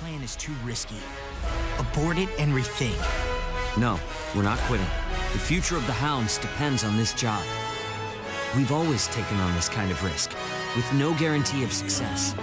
plan is too risky. Abort it and rethink. No, we're not quitting. The future of the hounds depends on this job. We've always taken on this kind of risk, with no guarantee of success.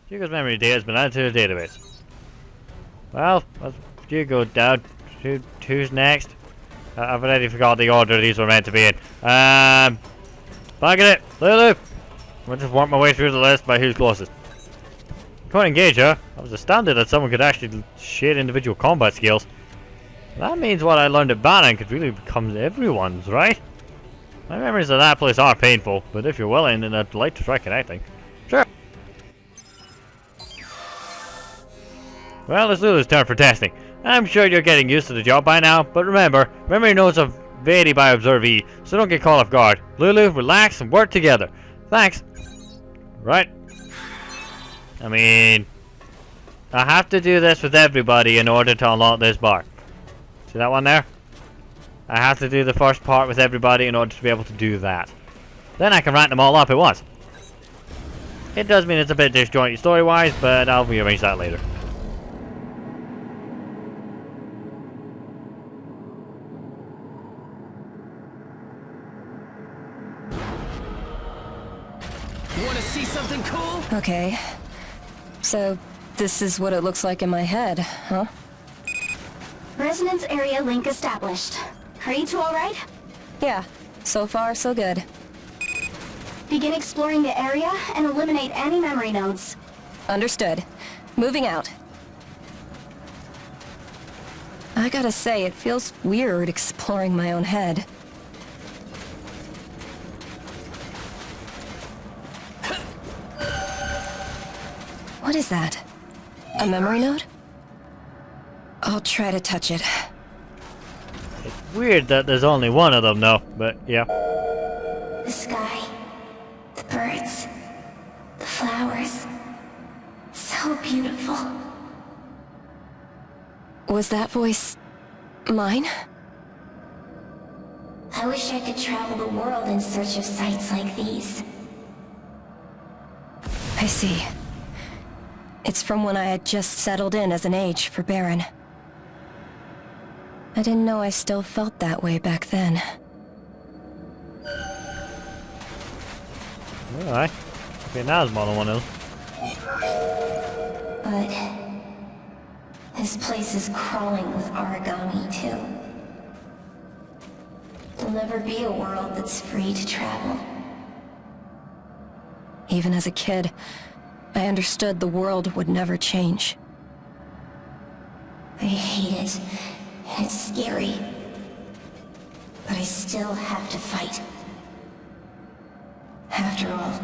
Hugo's memory data has been added to the database. Well, let's Hugo down. Who's next? I've already forgot the order these were meant to be in. Back it, Lulu! I'll just work my way through the list by who's closest. Quite engage her. I was astounded that someone could actually share individual combat skills. That means what I learned at Baron could really become everyone's, right? My memories of that place are painful, but if you're willing, then I'd like to try connecting. Sure. Well, it's Lulu's turn for testing. I'm sure you're getting used to the job by now, but remember, memory notes are vary by observee, so don't get caught off guard. Lulu, relax and work together. Thanks. Right. I mean, I have to do this with everybody in order to unlock this bar. See that one there? I have to do the first part with everybody in order to be able to do that. Then I can rank them all up at once. It does mean it's a bit disjointed story-wise, but I'll rearrange that later. Want to see something cool? Okay. So, this is what it looks like in my head, huh? Resonance area link established. Are you two alright? Yeah. So far, so good. Begin exploring the area and eliminate any memory nodes. Understood. Moving out. I gotta say, it feels weird exploring my own head. What is that? A memory node? I'll try to touch it. It's weird that there's only one of them though, but yeah. The sky, the birds, the flowers. So beautiful. Was that voice mine? I wish I could travel the world in search of sights like these. I see. It's from when I had just settled in as an age for Baron. I didn't know I still felt that way back then. Alright. Okay, now there's more than one of them. But this place is crawling with origami too. There'll never be a world that's free to travel. Even as a kid, I understood the world would never change. I hate it, and it's scary. But I still have to fight. After all,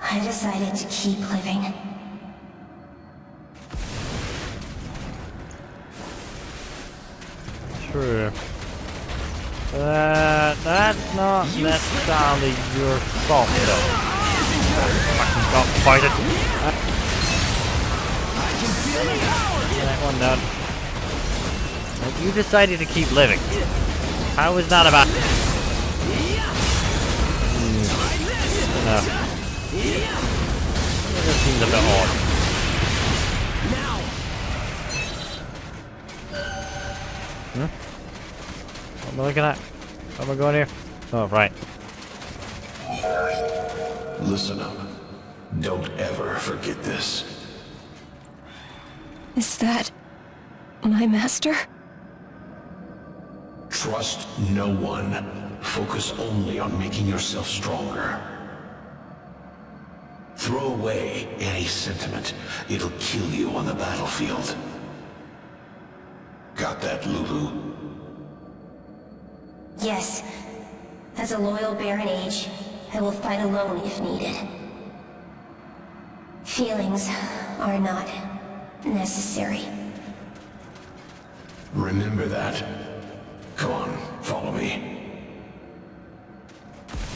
I decided to keep living. True. That's not necessarily your fault though. Fucking got fighted. That one down. Well, you decided to keep living. How is that about? No. That seems a bit odd. What am I looking at? Where am I going here? Oh, right. Listen up. Don't ever forget this. Is that my master? Trust no one. Focus only on making yourself stronger. Throw away any sentiment. It'll kill you on the battlefield. Got that, Lulu? Yes. As a loyal Baron Age, I will fight alone if needed. Feelings are not necessary. Remember that. Come on, follow me.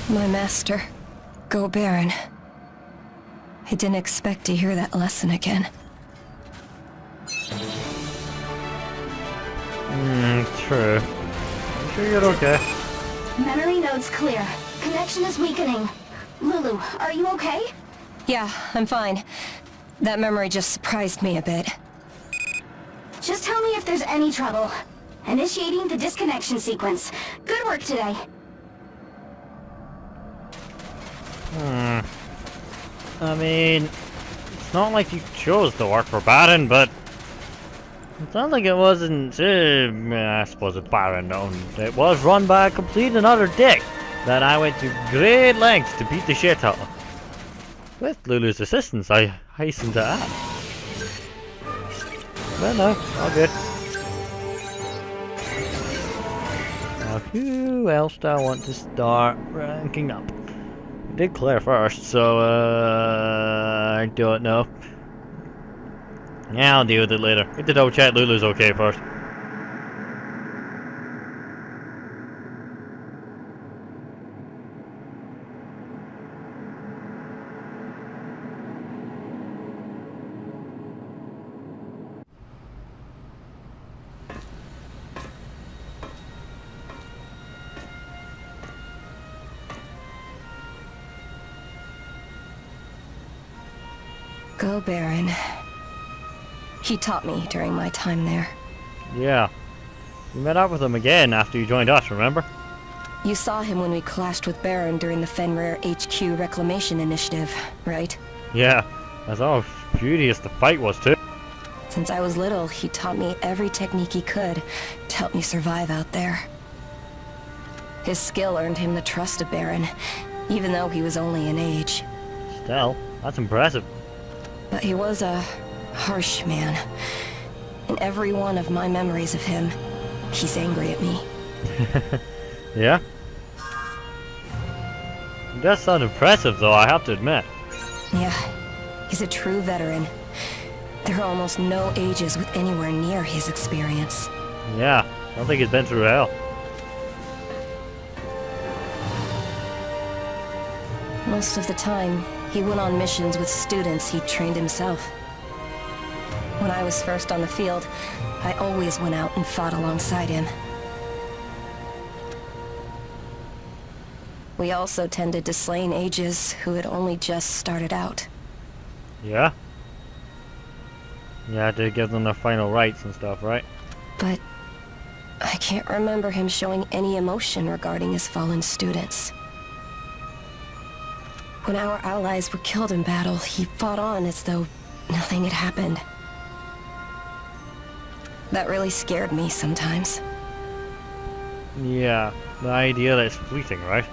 My master. Go Baron. I didn't expect to hear that lesson again. True. I'm sure you're okay. Memory node's clear. Connection is weakening. Lulu, are you okay? Yeah, I'm fine. That memory just surprised me a bit. Just tell me if there's any trouble. Initiating the disconnection sequence. Good work today. I mean, it's not like you chose to work for Baron, but it sounds like it wasn't, I suppose it's Baron owned. It was run by a complete and utter dick that I went to great lengths to beat the shit out of. With Lulu's assistance, I hasten to add. But no, all good. Now, who else do I want to start ranking up? We did Claire first, so I don't know. Yeah, I'll deal with it later. Need to double check Lulu's okay first. Go Baron. He taught me during my time there. Yeah. You met up with him again after you joined us, remember? You saw him when we clashed with Baron during the Fenrir HQ Reclamation Initiative, right? Yeah. I saw how furious the fight was too. Since I was little, he taught me every technique he could to help me survive out there. His skill earned him the trust of Baron, even though he was only an age. Still, that's impressive. But he was a harsh man. In every one of my memories of him, he's angry at me. Yeah? It does sound impressive though, I have to admit. Yeah, he's a true veteran. There are almost no ages with anywhere near his experience. Yeah, I don't think he's been through hell. Most of the time, he went on missions with students he trained himself. When I was first on the field, I always went out and fought alongside him. We also tended to slain ages who had only just started out. Yeah? You had to give them their final rites and stuff, right? But I can't remember him showing any emotion regarding his fallen students. When our allies were killed in battle, he fought on as though nothing had happened. That really scared me sometimes. Yeah, the idea that it's fleeting, right?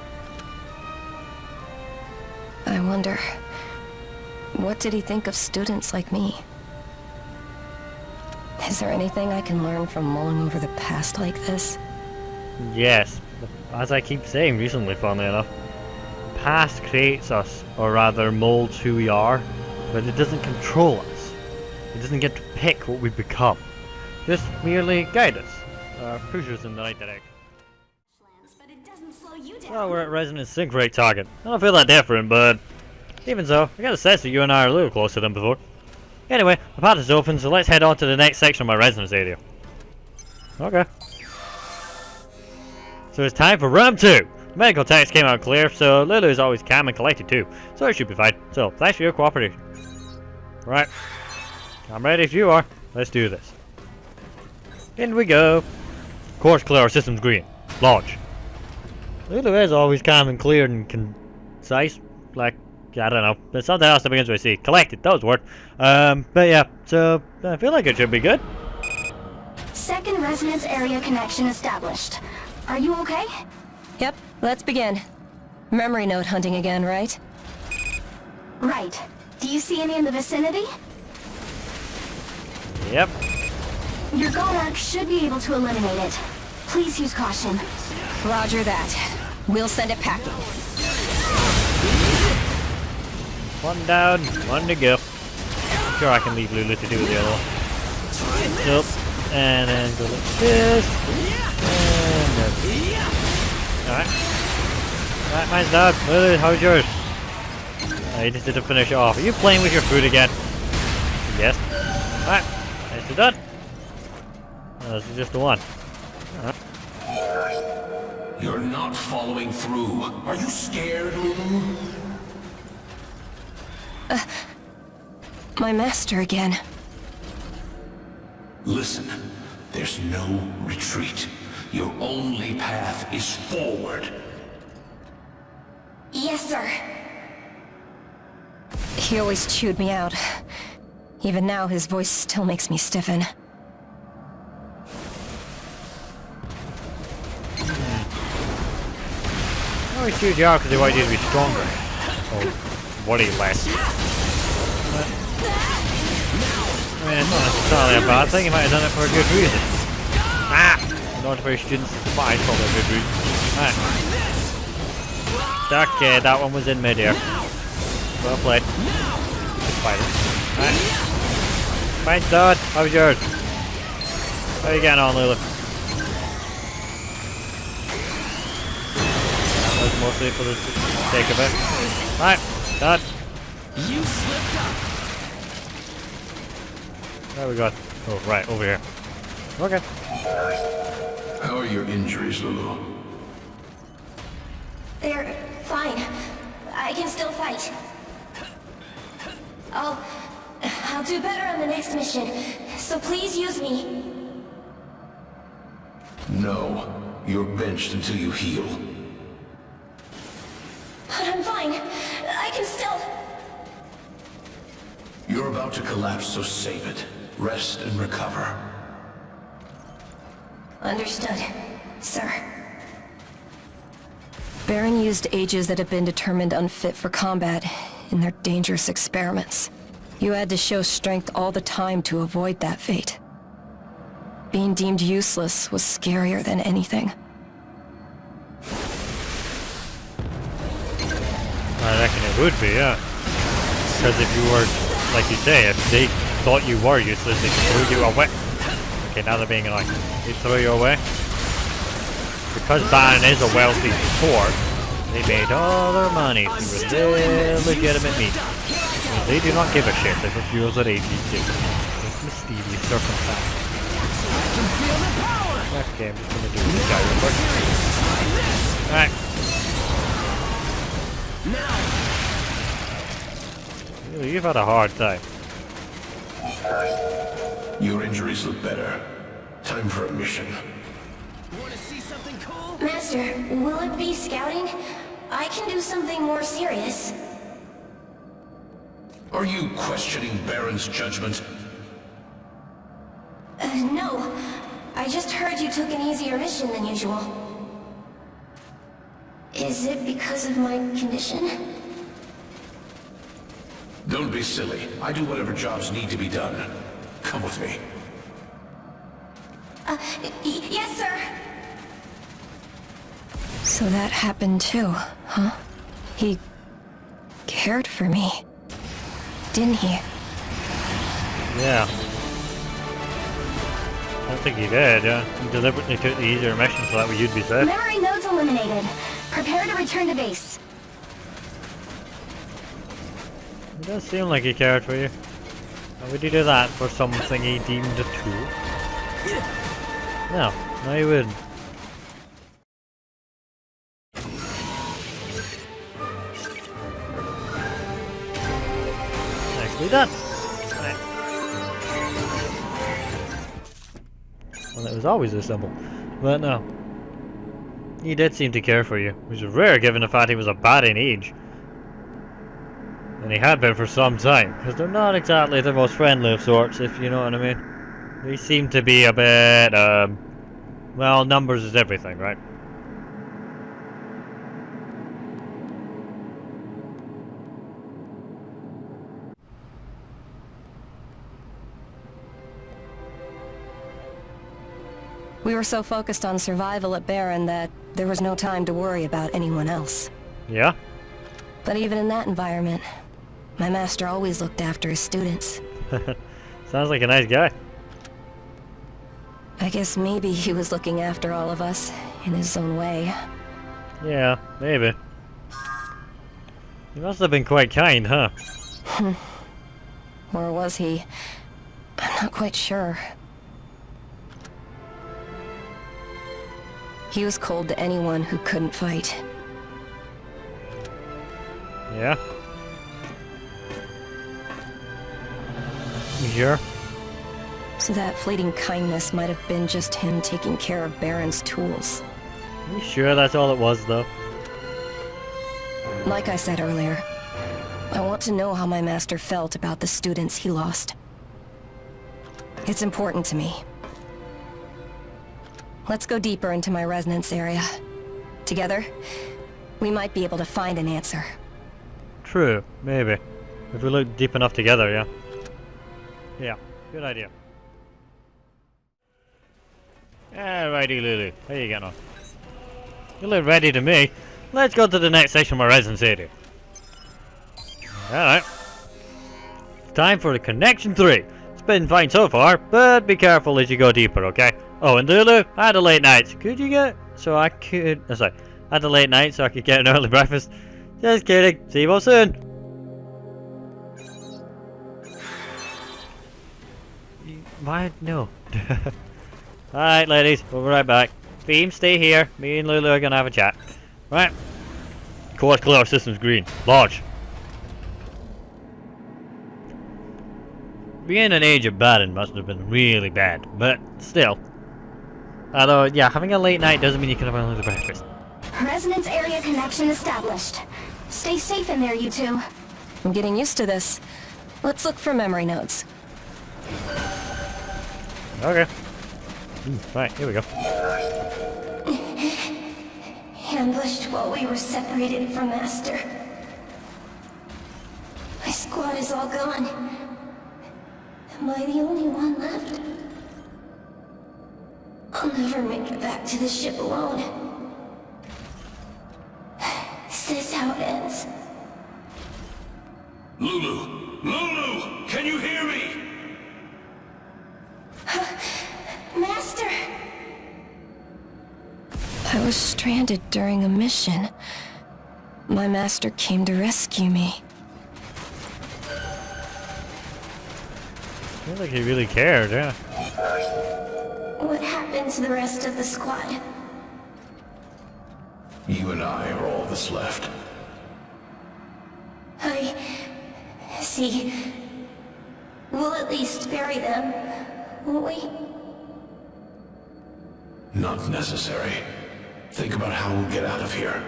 I wonder, what did he think of students like me? Is there anything I can learn from mulling over the past like this? Yes, as I keep saying recently, funnily enough. Past creates us, or rather molds who we are, but it doesn't control us. It doesn't get to pick what we become. Just merely guide us, push us in the right direction. But it doesn't slow you down. Well, we're at Resonance Sync Rate target. I don't feel that different, but even so, I got a sense that you and I are a little closer than before. Anyway, the path is open, so let's head on to the next section of my resonance area. Okay. So it's time for round 2. The medical text came out clear, so Lulu is always calm and collected too, so it should be fine. So, thanks for your cooperation. Right. I'm ready if you are. Let's do this. In we go. Course clear, systems green. Launch. Lulu is always calm and clear and concise. Like, I don't know. There's something else that begins with C. Collected, that was the word. But yeah, so I feel like it should be good. Second resonance area connection established. Are you okay? Yep, let's begin. Memory node hunting again, right? Right. Do you see any in the vicinity? Yep. Your Gonarch should be able to eliminate it. Please use caution. Roger that. We'll send it packing. One down, one to go. I'm sure I can leave Lulu to do the other one. Nope. And then go like this. And then. Alright. Alright, mine's done. Lulu, how's yours? You just did to finish it off. Are you playing with your food again? Yes. Alright. Nicely done. This is just the one. You're not following through. Are you scared, Lulu? My master again. Listen, there's no retreat. Your only path is forward. Yes, sir. He always chewed me out. Even now, his voice still makes me stiffen. Oh, he chewed you out because he wanted you to be stronger. Or worry less. I mean, it's not necessarily a bad thing. He might have done it for a good reason. Ah! Not for his students, but I call it a good reason. Alright. Okay, that one was in mid-air. Well played. Good fighting. Alright. Mine's done. How's yours? How are you getting on, Lulu? That was mostly for the sake of it. Alright, done. You slipped up. There we go. Oh, right, over here. Okay. How are your injuries, Lulu? They're fine. I can still fight. I'll do better on the next mission, so please use me. No. You're benched until you heal. But I'm fine. I can still... You're about to collapse, so save it. Rest and recover. Understood, sir. Baron used ages that have been determined unfit for combat in their dangerous experiments. You had to show strength all the time to avoid that fate. Being deemed useless was scarier than anything. I reckon it would be, yeah. Because if you were, like you say, if they thought you were useless, they threw you away. Okay, now they're being annoying. They throw you away. Because Baron is a wealthy port, they made all their money through legitimate means. They do not give a shit if it's yours or AG's do. It's mysterious circumstance. Okay, I'm just gonna do this guy real quick. Alright. You've had a hard time. Your injuries look better. Time for a mission. Master, will it be scouting? I can do something more serious. Are you questioning Baron's judgment? No. I just heard you took an easier mission than usual. Is it because of my condition? Don't be silly. I do whatever jobs need to be done. Come with me. Yes, sir. So that happened too, huh? He cared for me, didn't he? Yeah. I don't think he did, yeah. He deliberately took the easier mission so that way you'd be safe. Memory nodes eliminated. Prepare to return to base. It does seem like he cared for you. Why would he do that for something he deemed a tool? No, no he wouldn't. Nicely done. Right. Well, it was always this simple. But no. He did seem to care for you, which is rare given the fact he was a bat in age. And he had been for some time, because they're not exactly the most friendly of sorts, if you know what I mean. They seem to be a bit, well, numbers is everything, right? We were so focused on survival at Baron that there was no time to worry about anyone else. Yeah? But even in that environment, my master always looked after his students. Sounds like a nice guy. I guess maybe he was looking after all of us in his own way. Yeah, maybe. He must have been quite kind, huh? Or was he? I'm not quite sure. He was cold to anyone who couldn't fight. Yeah? You sure? So that fleeting kindness might have been just him taking care of Baron's tools. You sure that's all it was, though? Like I said earlier, I want to know how my master felt about the students he lost. It's important to me. Let's go deeper into my resonance area. Together, we might be able to find an answer. True, maybe. If we look deep enough together, yeah. Yeah, good idea. Alrighty, Lulu. How you getting on? You look ready to me. Let's go to the next section of my resonance area. Alright. It's time for the connection 3. It's been fine so far, but be careful as you go deeper, okay? Oh, and Lulu, I had a late night. Could you get... So I could... Oh, sorry. I had a late night so I could get an early breakfast. Just kidding. See you all soon. Why? No. Alright, ladies. We'll be right back. Beam, stay here. Me and Lulu are gonna have a chat. Right. Course clear, systems green. Large. Being an age of Baron must have been really bad, but still. Although, yeah, having a late night doesn't mean you can have an early breakfast. Resonance area connection established. Stay safe in there, you two. I'm getting used to this. Let's look for memory nodes. Okay. Right, here we go. Ambushed while we were separated from Master. My squad is all gone. Am I the only one left? I'll never make it back to the ship alone. Is this how it ends? Lulu! Lulu! Can you hear me? Master! I was stranded during a mission. My master came to rescue me. Seems like he really cared, yeah. What happened to the rest of the squad? You and I are all that's left. I see. We'll at least bury them, won't we? Not necessary. Think about how we'll get out of here.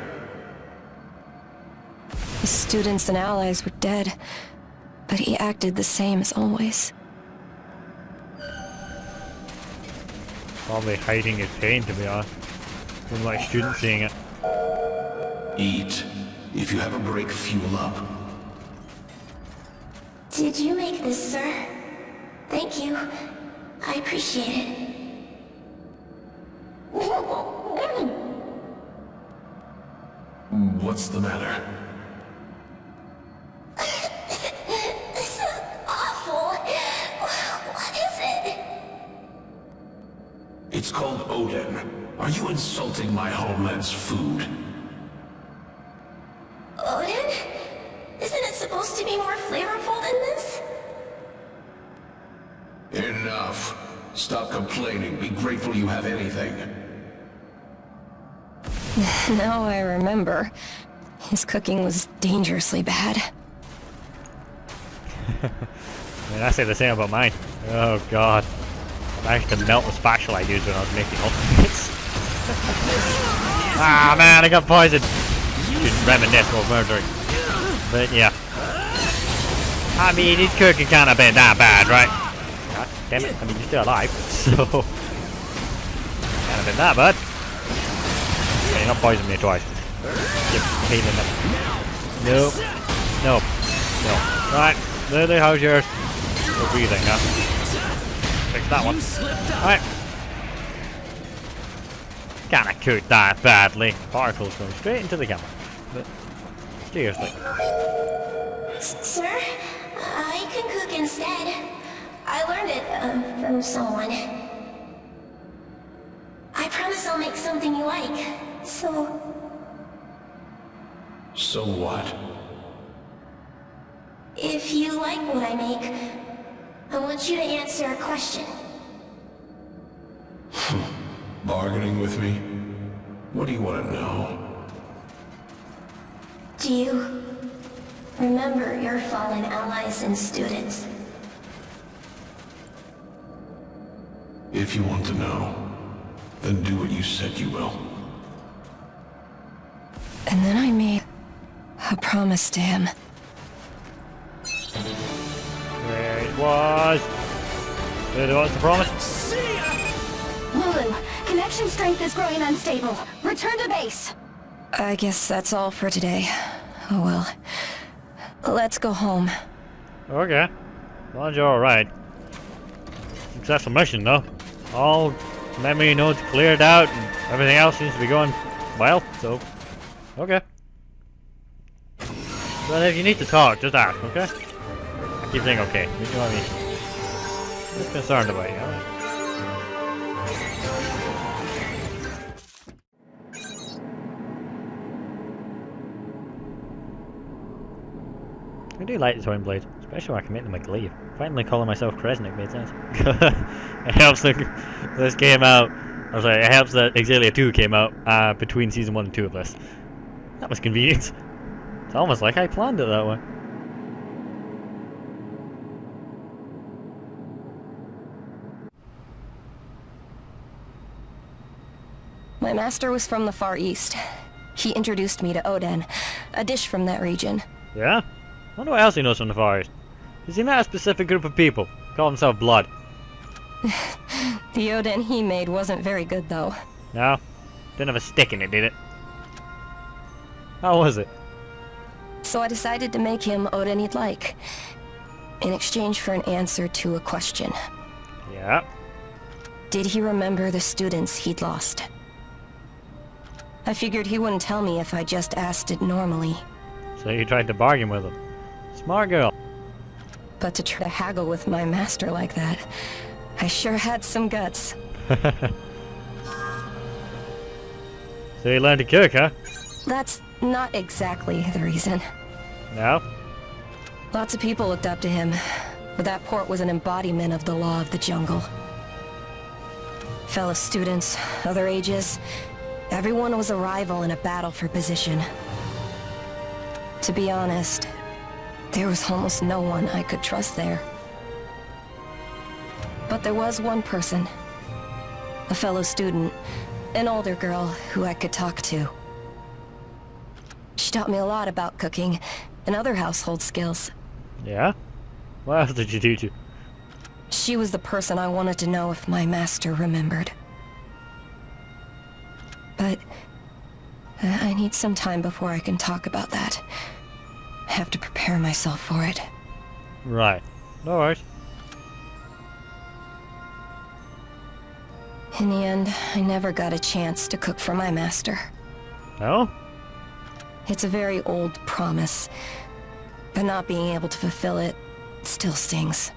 His students and allies were dead, but he acted the same as always. Probably hiding his pain, to be honest. From my students seeing it. Eat. If you have a break, fuel up. Did you make this, sir? Thank you. I appreciate it. What's the matter? This is awful. What is it? It's called Odin. Are you insulting my homeland's food? Odin? Isn't it supposed to be more flavorful than this? Enough. Stop complaining. Be grateful you have anything. Now I remember. His cooking was dangerously bad. I mean, I say the same about mine. Oh god. I used to melt the spatula I used when I was making ultimates. Ah man, I got poisoned. Should reminisce while murdering. But yeah. I mean, his cooking can't have been that bad, right? God. Damn it, I mean, you're still alive, so... Can't have been that bad. Okay, not poison me twice. Keep healing them. Nope. Nope. No. Right, there, how's yours? You're breathing, huh? Fix that one. Alright. Kinda cooked that badly. Particles going straight into the camera. But, seriously. Sir, I can cook instead. I learned it from someone. I promise I'll make something you like. So what? if you like what I make, I want you to answer a question. Bargaining with me? What do you want to know? Do you remember your fallen allies and students? If you want to know, then do what you said you will. And then I made a promise to him. There it was. There was the promise. Lulu, connection strength is growing unstable. Return to base. I guess that's all for today. Oh well. Let's go home. Okay. Well, you're alright. Successful mission, though. All memory nodes cleared out, and everything else seems to be going well, so... Okay. But if you need to talk, just ask, okay? I keep saying okay. You know what I mean? I'm just concerned about you, alright? I do like the twin blades, especially when I can make them a glaive. Finally calling myself Kresnik made sense. It helps that this came out. I was like, it helps that Exilia 2 came out between season 1 and 2 of this. That was convenient. It's almost like I planned it that way. My master was from the Far East. He introduced me to Odin, a dish from that region. Yeah? I wonder what else he knows from the Far East. Has he met a specific group of people? Call himself Blood. The Odin he made wasn't very good, though. No? Didn't have a stick in it, did it? How was it? So I decided to make him Odin he'd like, in exchange for an answer to a question. Yeah. Did he remember the students he'd lost? I figured he wouldn't tell me if I just asked it normally. So you tried to bargain with him. Smart girl. But to try to haggle with my master like that, I sure had some guts. So you learned to cook, huh? That's not exactly the reason. No? Lots of people looked up to him, but that port was an embodiment of the law of the jungle. Fellow students, other ages, everyone was a rival in a battle for position. To be honest, there was almost no one I could trust there. But there was one person, a fellow student, an older girl who I could talk to. She taught me a lot about cooking and other household skills. Yeah? What else did you teach you? She was the person I wanted to know if my master remembered. But I need some time before I can talk about that. I have to prepare myself for it. Right. No worries. In the end, I never got a chance to cook for my master. No? It's a very old promise, but not being able to fulfill it still stings.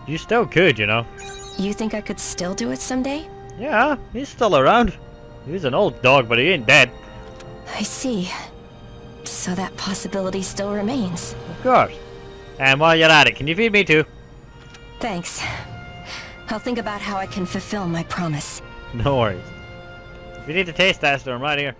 You still could, you know. You think I could still do it someday? Yeah, he's still around. He's an old dog, but he ain't dead. I see. So that possibility still remains. Of course. And while you're at it, can you feed me too? Thanks. I'll think about how I can fulfill my promise. No worries. If you need a taste tester, I'm right here.